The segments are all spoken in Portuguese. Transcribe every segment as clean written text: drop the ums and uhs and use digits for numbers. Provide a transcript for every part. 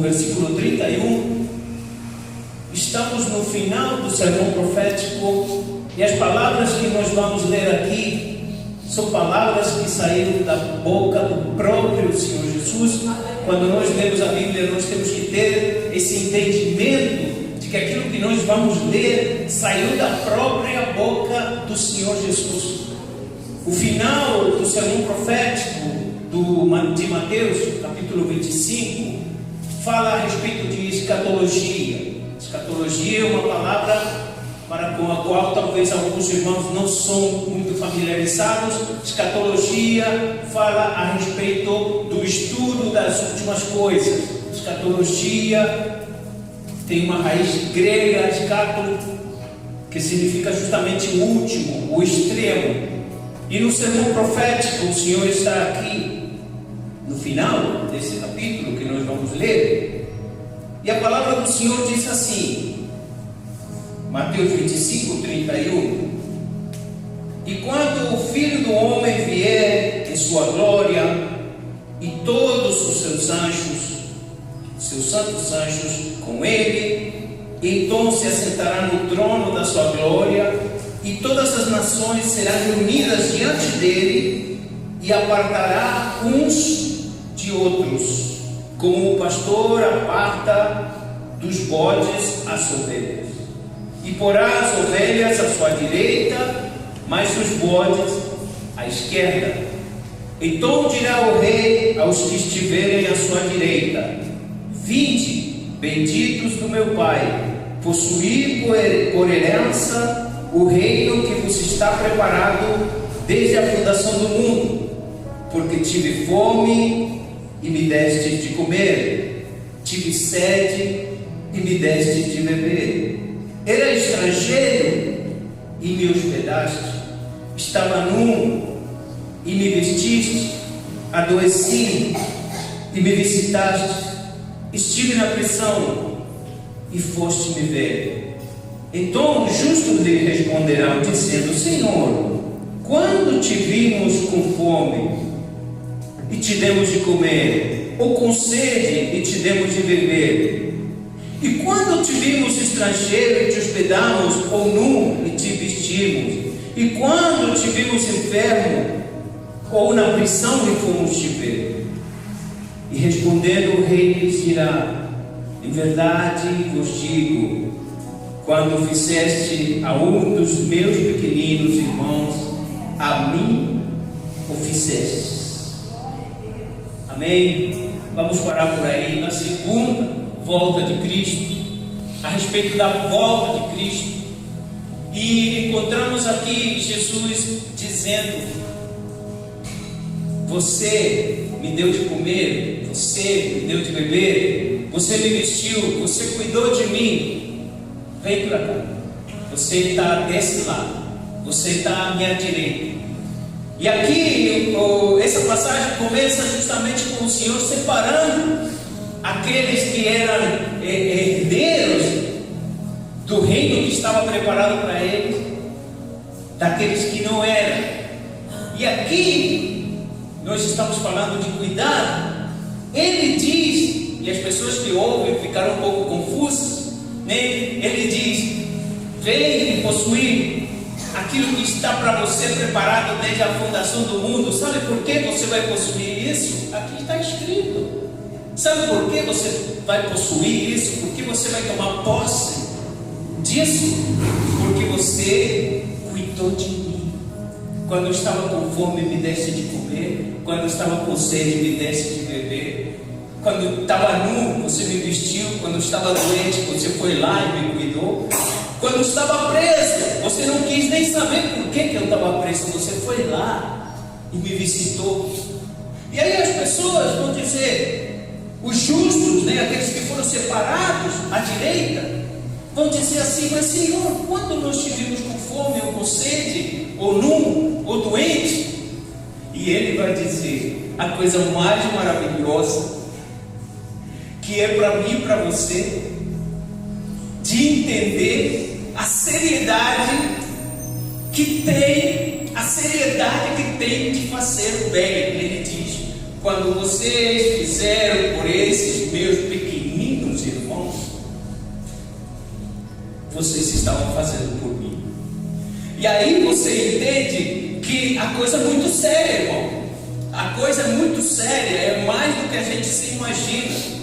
versículo 31. Estamos no final do sermão profético e as palavras que nós vamos ler aqui são palavras que saíram da boca do próprio Senhor Jesus. Quando nós lemos a Bíblia, nós temos que ter esse entendimento de que aquilo que nós vamos ler saiu da própria boca do Senhor Jesus. O final do sermão profético de Mateus, capítulo 25, fala a respeito de escatologia. Escatologia é uma palavra com a qual talvez alguns irmãos não são muito familiarizados. Escatologia fala a respeito do estudo das últimas coisas. Escatologia tem uma raiz grega, escato, que significa justamente o último, o extremo. E no sermão profético, o Senhor está aqui no final desse capítulo que nós vamos ler, e a palavra do Senhor diz assim, Mateus 25, 31: E quando o Filho do Homem vier em sua glória, e todos os seus anjos, seus santos anjos com ele, então se assentará no trono da sua glória, e todas as nações serão reunidas diante dele, e apartará uns de outros, como o pastor aparta dos bodes as ovelhas, e porá as ovelhas à sua direita, mas os bodes à esquerda. Então dirá o rei aos que estiverem à sua direita: Vinde, benditos do meu Pai, possuí por herança o reino que vos está preparado desde a fundação do mundo, porque tive fome e me destes de comer, tive sede e me destes de beber, era estrangeiro e me hospedaste, estava nu e me vestiste, adoeci e me visitaste, estive na prisão e foste me ver. Então os justos lhe responderão, dizendo: Senhor, quando te vimos com fome e te demos de comer, ou com sede e te demos de beber? E quando te vimos estrangeiro e te hospedamos, ou nu e te vestimos? E quando te vimos enfermo, ou na prisão e fomos te ver? E respondendo o rei lhes dirá: Em verdade vos digo, quando fizeste a um dos meus pequeninos irmãos, a mim o fizeste. Amém? Vamos parar por aí. Na segunda volta de Cristo, a respeito da volta de Cristo, e encontramos aqui Jesus dizendo: Você me deu de comer, você me deu de beber, você me vestiu, você cuidou de mim. Vem para cá. Você está desse lado, você está à minha direita. E aqui, essa passagem começa justamente com o Senhor separando aqueles que eram herdeiros do reino que estava preparado para eles, daqueles que não eram. E aqui, nós estamos falando de cuidado. Ele diz, e as pessoas que ouvem ficaram um pouco confusas, né? Ele diz: Vem e possuir aquilo que está para você preparado desde a fundação do mundo. Sabe por que você vai possuir isso? Aqui está escrito. Sabe por que você vai possuir isso? Porque você vai tomar posse disso? Porque você cuidou de mim. Quando eu estava com fome, me deste de comer. Quando eu estava com sede, me deste de beber. Quando eu estava nu, você me vestiu. Quando eu estava doente, você foi lá e me cuidou. Quando eu estava preso, você não quis nem saber por que eu estava preso. Você foi lá e me visitou. E aí as pessoas vão dizer, os justos, né, aqueles que foram separados à direita, vão dizer assim: Mas Senhor, quando nós te vimos com fome, ou com sede, ou nu, ou doente? E ele vai dizer a coisa mais maravilhosa, que é para mim e para você, de entender a seriedade que tem de fazer o bem. Ele diz: Quando vocês fizeram por esses meus pequeninos vocês estavam fazendo por mim. E aí você entende que a coisa é muito séria, irmão. A coisa é muito séria, é mais do que a gente se imagina.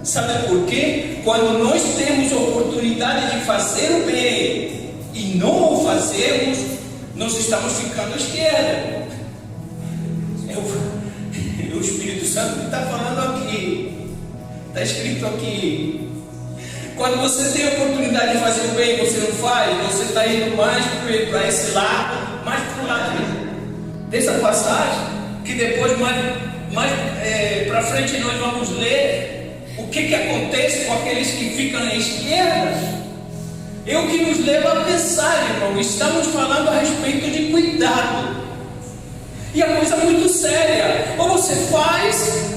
Sabe por quê? Quando nós temos a oportunidade de fazer o bem e não o fazemos, nós estamos ficando à esquerda. O Espírito Santo está falando aqui, está escrito aqui. Quando você tem a oportunidade de fazer o bem e você não faz, você está indo mais para esse lado, mais para o lado dessa passagem, que depois mais para frente nós vamos ler o que acontece com aqueles que ficam à esquerda. É o que nos leva a pensar, irmão. Estamos falando a respeito de cuidado, e a coisa é muito séria. Ou você faz,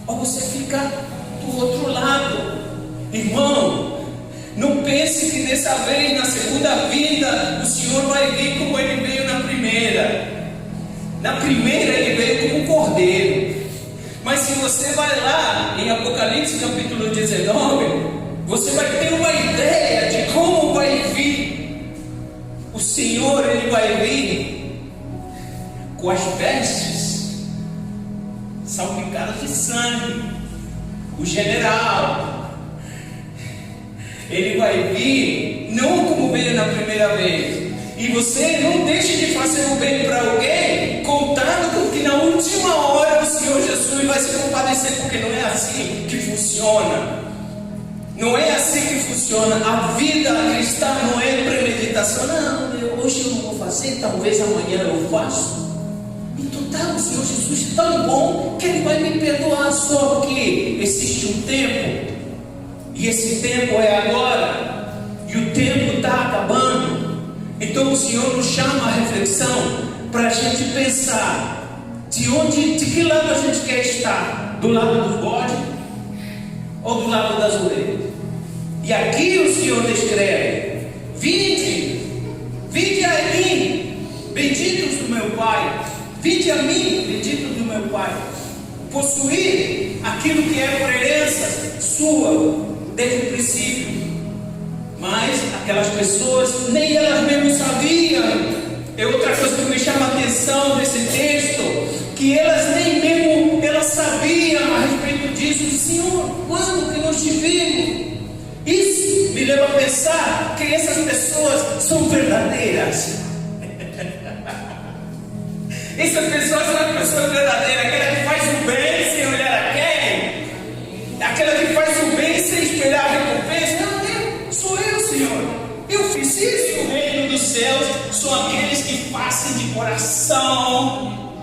ou você fica do outro lado. Irmão, não pense que dessa vez, na segunda vinda, o Senhor vai vir como Ele veio na primeira. Na primeira Ele veio como um cordeiro. Mas se você vai lá em Apocalipse capítulo 19, você vai ter uma ideia de como vai vir. O Senhor, Ele vai vir com as vestes salpicadas de sangue. O general, ele vai vir não como veio na primeira vez. E você não deixe de fazer o bem para alguém, contando com que na última hora o Senhor Jesus vai se compadecer, porque não é assim que funciona. Não é assim que funciona. A vida cristã não é premeditação. Não, hoje eu não vou fazer, talvez amanhã eu faço. Então tá, o Senhor Jesus é tão bom que Ele vai me perdoar, só que existe um tempo, e esse tempo é agora, e o tempo está acabando. Então o Senhor nos chama à reflexão para a gente pensar de que lado a gente quer estar, do lado do bode ou do lado das ovelhas. E aqui o Senhor descreve: vinde a mim, benditos do meu Pai, vinde a mim, benditos do meu Pai, possuir aquilo que é por herança sua desde o princípio. Mas aquelas pessoas, nem elas mesmas sabiam. É outra coisa que me chama a atenção desse texto, que elas nem mesmo elas sabiam a respeito disso. Senhor, quando que nós te vimos? Isso me leva a pensar que essas pessoas são verdadeiras. Essas pessoas são as pessoas verdadeiras, aquela que faz o bem sem olhar a quem, aquela que faz o bem sem esperar a recompensa. Não, sou eu, Senhor. Eu fiz isso. O reino dos céus são aqueles que fazem de coração,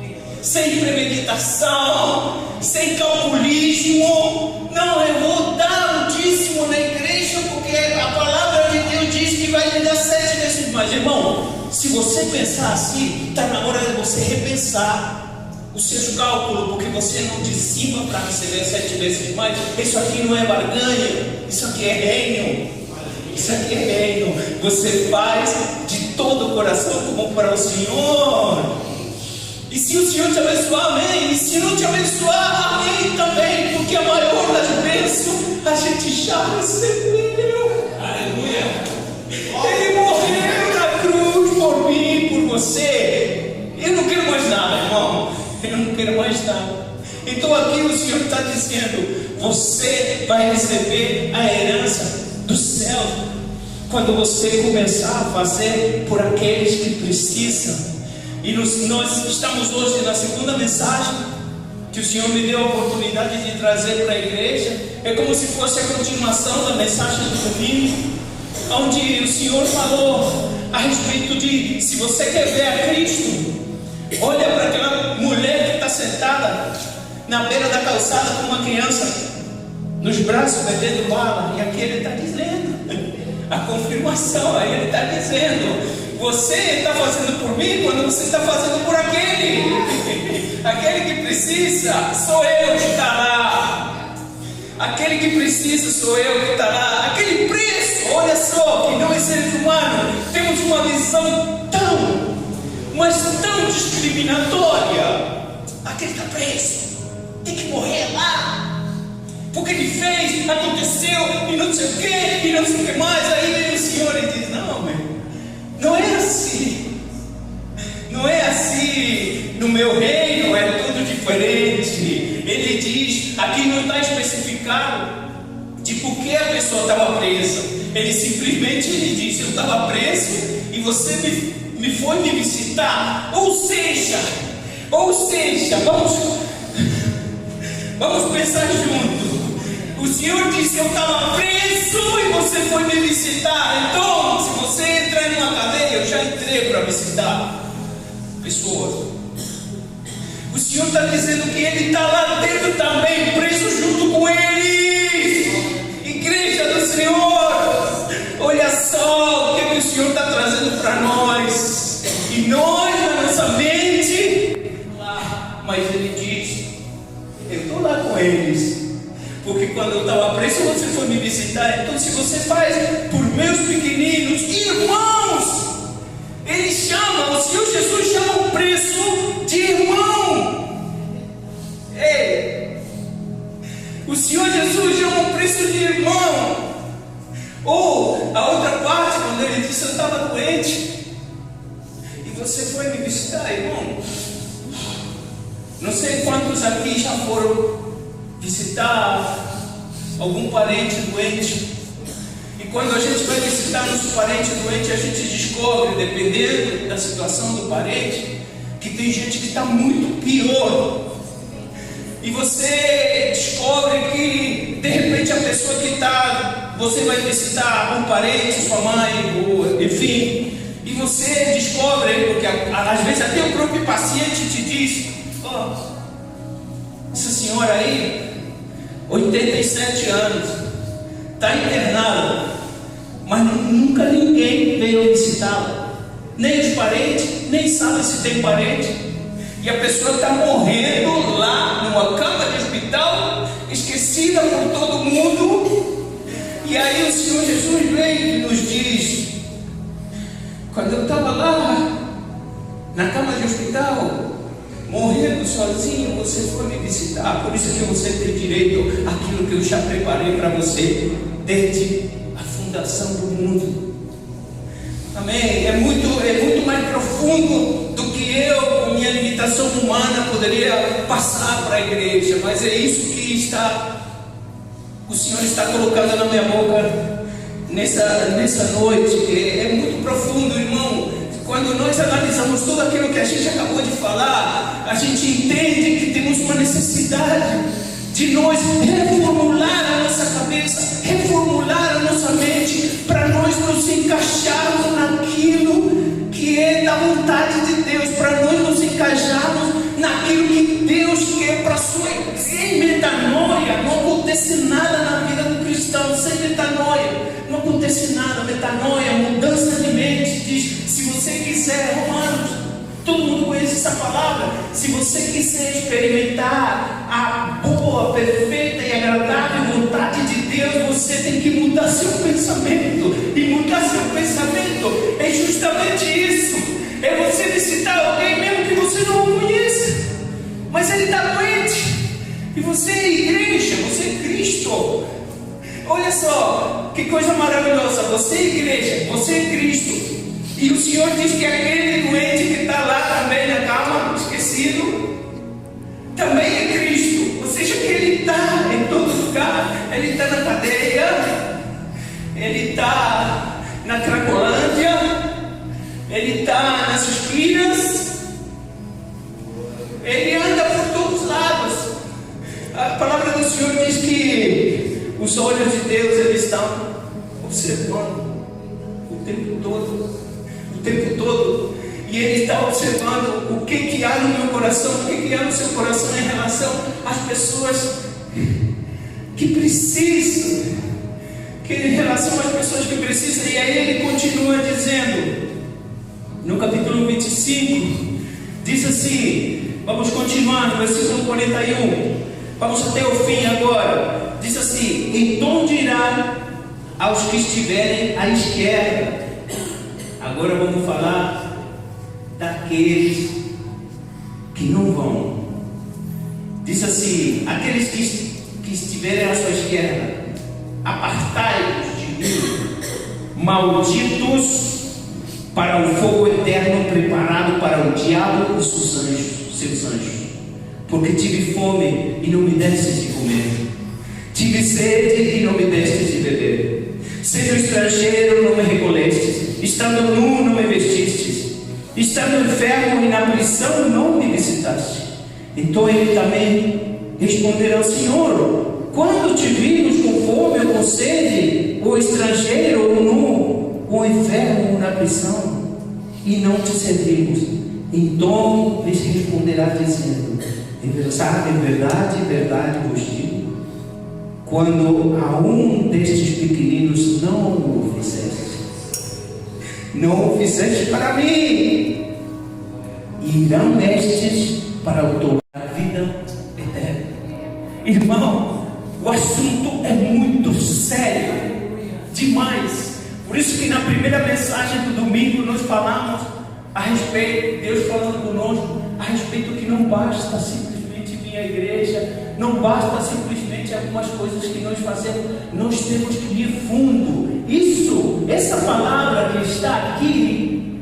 sem premeditação, sem calculismo. Não, eu vou dar o dízimo na igreja porque a palavra de Deus diz que vai me dar 7 vezes mais. Irmão, se você pensar assim, está na hora de você repensar os seus cálculos, porque você não dizima para receber 7 vezes mais. Isso aqui não é barganha, isso aqui é reino. Isso aqui é reino. Você faz de todo o coração como para o Senhor. E se o Senhor te abençoar, amém. E se não te abençoar, amém também. Porque a maior das bênçãos a gente já recebeu. Aleluia. Ele morreu na cruz por mim, por você. Eu não quero mais nada, irmão. Eu não quero mais nada. Então aqui o Senhor está dizendo: você vai receber a herança do céu quando você começar a fazer por aqueles que precisam. E nós estamos hoje na segunda mensagem que o Senhor me deu a oportunidade de trazer para a igreja. É como se fosse a continuação da mensagem do domingo, onde o Senhor falou a respeito de: se você quer ver a Cristo, olha para aquela mulher que está sentada na beira da calçada com uma criança nos braços bebendo bala. E aqui Ele está dizendo a confirmação. Aí Ele está dizendo: você está fazendo por mim quando você está fazendo por aquele que precisa. Sou eu que está lá. Aquele que precisa sou eu que está lá. Aquele preço, olha só, que nós seres humanos temos uma visão mas tão discriminatória. Aquele está preso, tem que morrer lá. porque ele fez, aconteceu, e não sei o que, e não sei o que mais. Aí vem o Senhor e diz: não, não é assim. Não é assim. No meu reino é tudo diferente. Ele diz, aqui não está especificado de por que a pessoa estava presa. Ele simplesmente disse: eu estava preso e você me foi me visitar. Ou seja, vamos pensar junto. O Senhor disse: eu estava preso e você foi me visitar. Então, se você entrar em uma cadeia, eu já entrei para visitar pessoas. O Senhor está dizendo que Ele está lá dentro também, preso junto com eles. Igreja do Senhor, olha só o que o Senhor está trazendo para nós. E nós, na nossa mente, lá, mas Ele diz: eu estou lá com eles. Porque quando eu estava preso, você foi me visitar. Então, se você faz por meus pequeninos irmãos, Ele chama, o Senhor Jesus chama o preso de irmão. Ei, o Senhor Jesus chama o preso de irmão. Ou a outra parte, quando Ele disse: eu estava doente e você foi me visitar, irmão. Não sei quantos aqui já foram visitar algum parente doente. E quando a gente vai visitar nosso parente doente, a gente descobre, dependendo da situação do parente, que tem gente que está muito pior. E você descobre que de repente a pessoa que está, você vai visitar um parente, sua mãe, ou enfim, e você descobre, porque às vezes até o próprio paciente te diz: ó, essa senhora aí, 87 anos, está internada, mas nunca ninguém veio visitá-la, nem os parentes, nem sabe se tem parente, e a pessoa está morrendo lá numa cama de hospital, esquecida por todo mundo. E aí o Senhor Jesus vem e nos diz: quando eu estava lá na cama de hospital, morrendo sozinho, você foi me visitar. Por isso que você tem direito àquilo que eu já preparei para você desde a fundação do mundo. Amém? É muito mais profundo do que eu, com minha limitação humana, poderia passar para a igreja. Mas é isso que o Senhor está colocando na minha boca nessa noite. É muito profundo, irmão. Quando nós analisamos tudo aquilo que a gente acabou de falar, a gente entende que temos uma necessidade de nós reformular a nossa cabeça, reformular a nossa mente, para nós nos encaixarmos naquilo que é da vontade de Deus, para nós nos encaixarmos naquilo que Deus quer para a sua igreja. Sem metanoia não acontece nada na vida do cristão. Sem metanoia não acontece nada. Metanoia, mudança de mente. Diz: se você quiser, Romanos, todo mundo conhece essa palavra. Se você quiser experimentar a boa, perfeita e agradável vontade de Deus, você tem que mudar seu pensamento. E mudar seu pensamento é justamente isso. É você visitar alguém mesmo que você não conhece, mas ele está doente, e você é igreja, você é Cristo. Olha só que coisa maravilhosa. Você é igreja, você é Cristo. E o Senhor diz que aquele doente que está lá também na cama, esquecido, também é Cristo. Ou seja, que Ele está em todo lugar. Ele está na cadeia, Ele está na Cracolândia, Ele está nas esquinas, Ele anda por todos os lados. A palavra do Senhor diz que os olhos de Deus, eles estão observando o tempo todo. O tempo todo, e Ele está observando o que há no meu coração, o que há no seu coração em relação às pessoas que precisam, em relação às pessoas que precisam. E aí Ele continua dizendo, no capítulo 25, diz assim, vamos continuar no versículo 41, vamos até o fim agora. Diz assim: então dirá aos que estiverem à esquerda. Agora vamos falar daqueles que não vão. Diz assim: aqueles que que estiverem à sua esquerda, apartai-vos de mim, malditos, para o fogo eterno preparado para o diabo e seus anjos. Porque tive fome e não me destes de comer, tive sede e não me destes de beber, sendo estrangeiro não me recolhestes, estando nu não me vestistes, estando enfermo e na prisão não me visitaste. Então ele também responderá: Senhor, quando te vimos com fome ou com sede, ou estrangeiro ou nu, ou enfermo ou na prisão, e não te servimos? Então lhes responderá dizendo: em verdade vos digo, quando a um destes pequeninos não o fizeste para mim, irão estes para o touro da vida eterna. Irmão, o assunto é muito sério, demais. Por isso que na primeira mensagem do domingo nós falamos a respeito, Deus falando conosco, a respeito que não basta simplesmente vir à igreja, não basta simplesmente algumas coisas que nós fazemos, nós temos que ir fundo. Essa palavra que está aqui,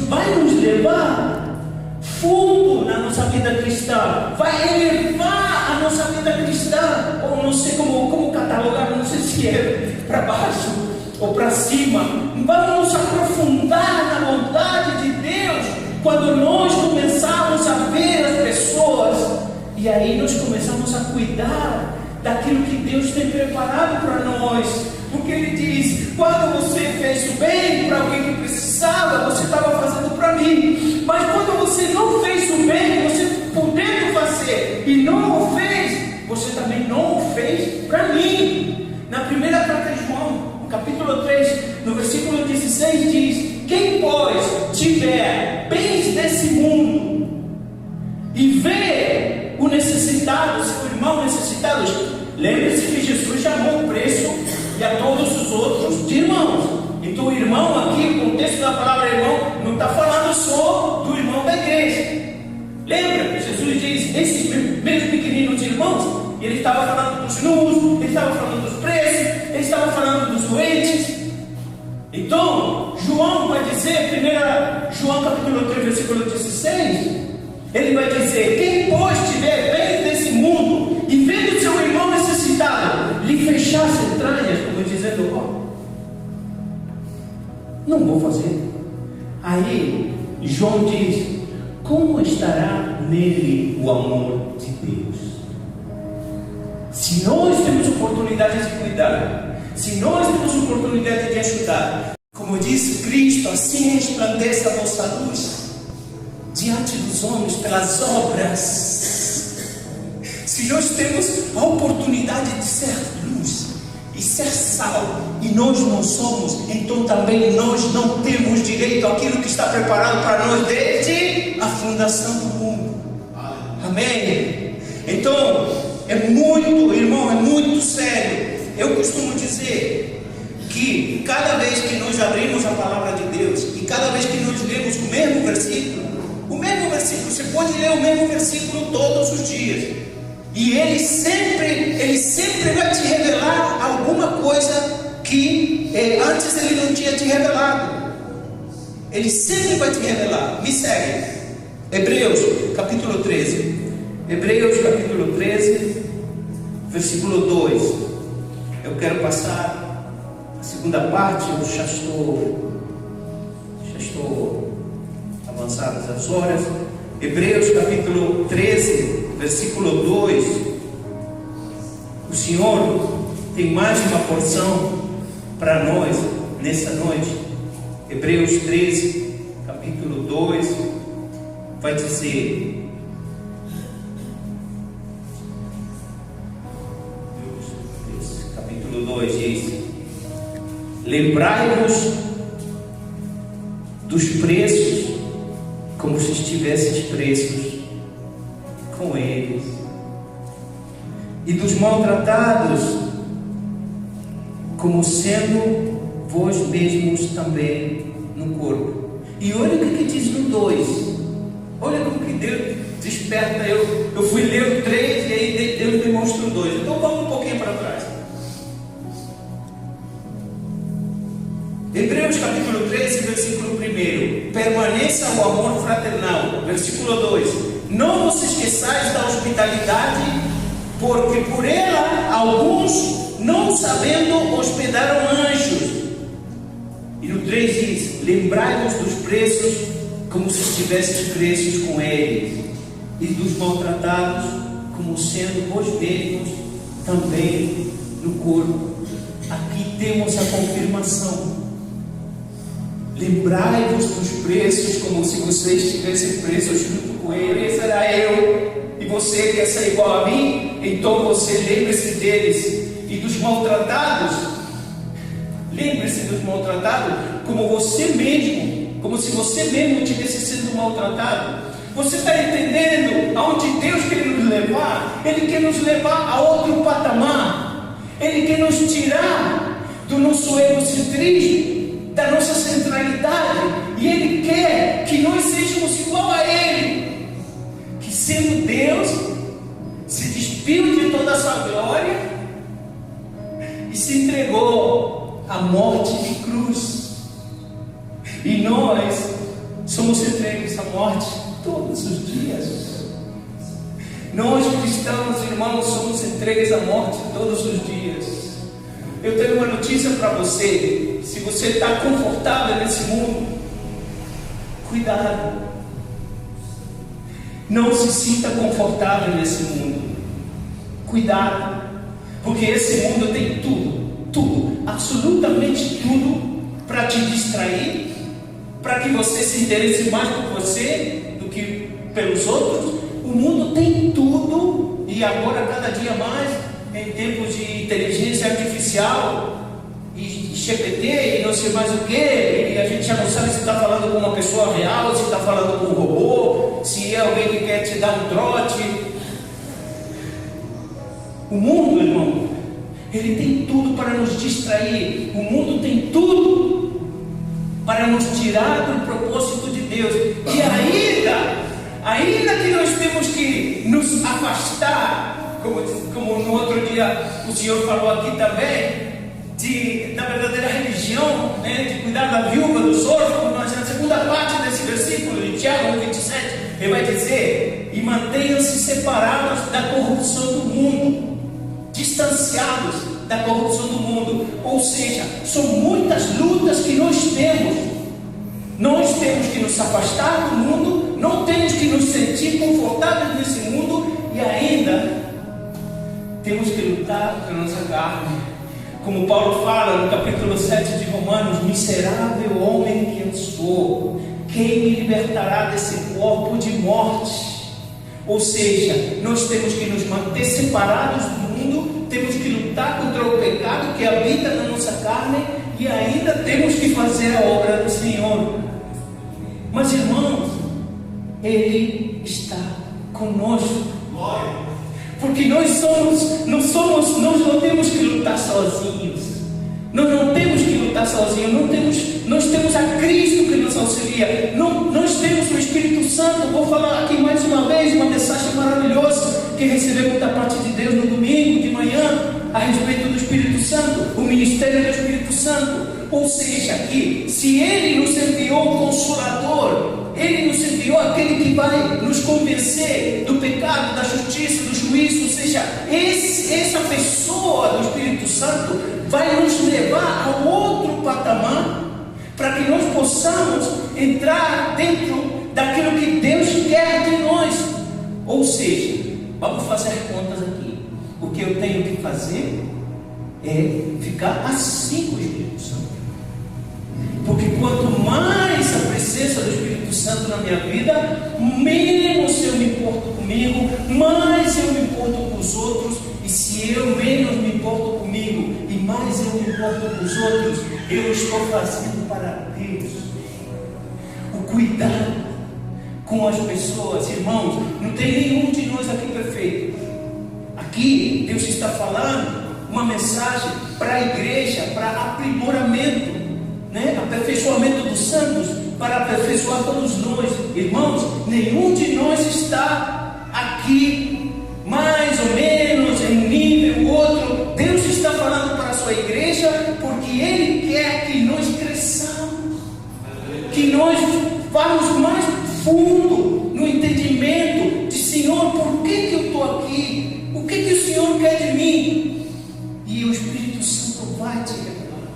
vai nos levar fundo na nossa vida cristã, vai elevar a nossa vida cristã, ou não sei como catalogar, não sei se é para baixo ou para cima. Vamos nos aprofundar na vontade de Deus quando nós começarmos a ver as pessoas, e aí nós começamos a cuidar daquilo que Deus tem preparado para nós. Porque Ele diz: quando você fez o bem para alguém que precisava, você estava fazendo para mim. Mas quando você não fez o bem, você podendo fazer e não o fez, você também não o fez para mim. Na primeira carta de João, no capítulo 3, no versículo 16, diz: quem, pois, tiver bens desse mundo e vê o necessitado, seu irmão necessitado, lembre-se que Jesus chamou o preço e a todos os outros de irmãos. Então, o irmão aqui, o contexto da palavra irmão, não está falando só do irmão da igreja. Lembra que Jesus diz: esses meus pequeninos irmãos, e ele estava falando dos nus, ele estava falando dos presos, ele estava falando dos doentes. Então, João vai dizer, 1 João capítulo 3, versículo 16, ele vai dizer: quem, pois, tiver bem desse mundo e vendo seu irmão necessitado, lhe fechar as entranhas, como dizendo: ó, não vou fazer. Aí João diz: como estará nele o amor de Deus? Se nós temos oportunidade de cuidar, se nós temos oportunidade de ajudar, como diz Cristo, assim resplandeça a vossa luz diante dos homens pelas obras. Se nós temos a oportunidade de ser luz e ser sal, e nós não somos, então também nós não temos direito àquilo que está preparado para nós desde a fundação do mundo. Amém? Então, irmão, é muito sério. Eu costumo dizer que cada vez que nós abrimos a palavra de Deus, e cada vez que nós lemos o mesmo versículo, você pode ler o mesmo versículo todos os dias, e ele sempre vai te revelar alguma coisa que antes ele não tinha te revelado. Ele sempre vai te revelar. Me segue. Hebreus capítulo 13. Hebreus capítulo 13, versículo 2. Eu quero passar a segunda parte. Eu já estou avançadas as horas. Hebreus capítulo 13, versículo 2. O Senhor tem mais uma porção para nós nessa noite. Hebreus 13, capítulo 2, vai dizer: capítulo 2 diz: lembrai-vos dos preços, como se estivesseis presos com eles, e dos maltratados, como sendo vós mesmos também no corpo. E olha o que diz no 2. Olha como que Deus desperta. Eu fui ler o 3 e aí Deus me mostrou o 2. Então vamos um pouquinho para trás. Hebreus capítulo 13, versículo 1. Permaneça o amor fraternal. Versículo 2. Não vos esqueçais da hospitalidade, porque por ela alguns, não sabendo, hospedaram anjos. E no 3 diz: lembrai-vos dos preços, como se estivesseis presos com eles, e dos maltratados, como sendo vós mesmos também no corpo. Aqui temos a confirmação. Lembrai-vos dos preços, como se vocês estivessem presos junto com ele. Esse era eu, e você quer ser igual a mim? Então você lembre-se deles. E dos maltratados, lembre-se dos maltratados como você mesmo, como se você mesmo estivesse sendo maltratado. Você está entendendo aonde Deus quer nos levar? Ele quer nos levar a outro patamar. Ele quer nos tirar do nosso egocentrismo, da nossa centralidade, e Ele quer que nós sejamos igual a Ele, que sendo Deus, se despiu de toda a sua glória e se entregou à morte de cruz. E nós somos entregues à morte todos os dias. Nós cristãos, irmãos, somos entregues à morte todos os dias. Eu tenho uma notícia para você. Se você está confortável nesse mundo, cuidado. Não se sinta confortável nesse mundo. Cuidado. Porque esse mundo tem tudo, absolutamente tudo, para te distrair, para que você se interesse mais por você do que pelos outros. O mundo tem tudo, e agora cada dia mais, em tempos de inteligência artificial e GPT e não sei mais o que, e a gente já não sabe se está falando com uma pessoa real, se está falando com um robô, se é alguém que quer te dar um trote. O mundo, irmão, ele tem tudo para nos distrair. O mundo tem tudo para nos tirar do propósito de Deus. E ainda que nós temos que nos afastar, como no outro dia o Senhor falou aqui também, da verdadeira religião, né, de cuidar da viúva, dos órfãos. Na segunda parte desse versículo, de Tiago 27, ele vai dizer: e mantenham-se separados da corrupção do mundo, distanciados da corrupção do mundo. Ou seja, são muitas lutas que nós temos. Nós temos que nos afastar do mundo, não temos que nos sentir confortáveis nesse mundo, e ainda temos que lutar contra a nossa carne. Como Paulo fala no capítulo 7 de Romanos: miserável homem que eu sou, quem me libertará desse corpo de morte? Ou seja, nós temos que nos manter separados do mundo, temos que lutar contra o pecado que habita na nossa carne, e ainda temos que fazer a obra do Senhor. Mas, irmãos, Ele está conosco. Porque nós não temos que lutar sozinhos. Nós não temos que lutar sozinhos. Nós temos a Cristo que nos auxilia. Nós temos o Espírito Santo. Vou falar aqui mais uma vez uma mensagem maravilhosa que recebemos da parte de Deus no domingo de manhã, a respeito do Espírito Santo, o ministério do Espírito Santo. Ou seja, que se Ele nos enviou o Consolador, Ele nos enviou aquele que vai nos convencer do pecado, da justiça, do juízo. Ou seja, essa pessoa do Espírito Santo vai nos levar a outro patamar, para que nós possamos entrar dentro daquilo que Deus quer de nós. Ou seja, vamos fazer contas aqui. O que eu tenho que fazer é ficar assim com o Espírito Santo. Porque quanto mais a presença do Espírito Santo na minha vida, menos eu me importo comigo, mais eu me importo com os outros. E se eu menos me importo comigo e mais eu me importo com os outros, eu estou fazendo para Deus. O cuidado com as pessoas, irmãos, não tem nenhum de nós aqui perfeito. Aqui Deus está falando uma mensagem para a igreja, para aprimoramento, né? Aperfeiçoamento dos santos. para aperfeiçoar todos nós. Irmãos, nenhum de nós está aqui mais ou menos em nível outro. Deus está falando para a sua igreja porque Ele quer que nós cresçamos, que nós vamos mais fundo no entendimento de Senhor, por que eu estou aqui? O que o Senhor quer de mim? E o Espírito Santo vai te revelar.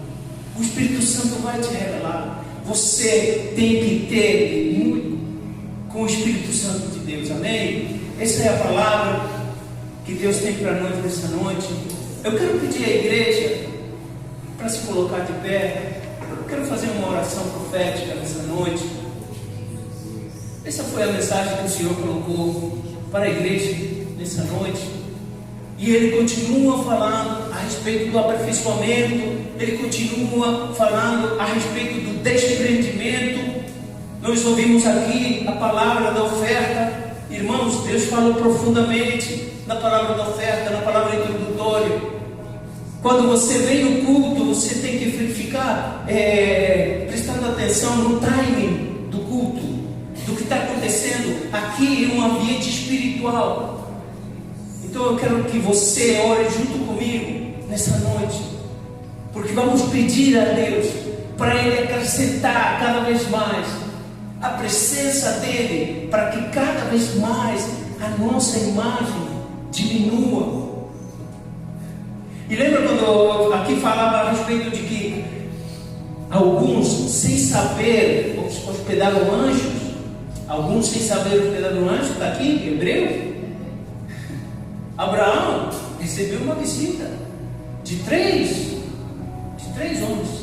O Espírito Santo vai te revelar. Você tem que ter muito com o Espírito Santo de Deus, amém? Essa é a palavra que Deus tem para nós nessa noite. Eu quero pedir à igreja para se colocar de pé. Eu quero fazer uma oração profética nessa noite. Essa foi a mensagem que o Senhor colocou para a igreja nessa noite. E Ele continua falando a respeito do aperfeiçoamento. Ele continua falando a respeito do desprendimento. Nós ouvimos aqui a palavra da oferta. Irmãos, Deus falou profundamente na palavra da oferta, na palavra introdutória. Quando você vem no culto, você tem que ficar prestando atenção no timing do culto, do que está acontecendo aqui em um ambiente espiritual. Então eu quero que você ore junto comigo nessa noite, porque vamos pedir a Deus para Ele acrescentar cada vez mais a presença dEle, para que cada vez mais a nossa imagem diminua. E lembra quando aqui falava a respeito de que alguns sem saber hospedaram anjos? Alguns sem saber hospedaram anjos, está aqui em Hebreu. Abraão recebeu uma visita de três homens.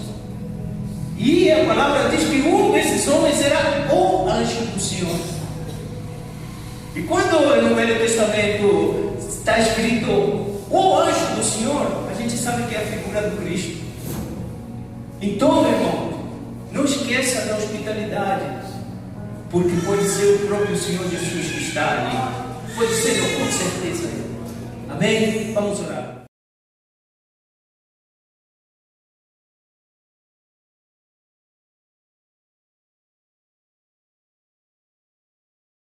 E a palavra diz que um desses homens era o anjo do Senhor. E quando no Velho Testamento está escrito o anjo do Senhor, a gente sabe que é a figura do Cristo. Então, meu irmão, não esqueça da hospitalidade, porque pode ser o próprio Senhor Jesus que está ali. Pode ser, com certeza. Amém? Vamos orar.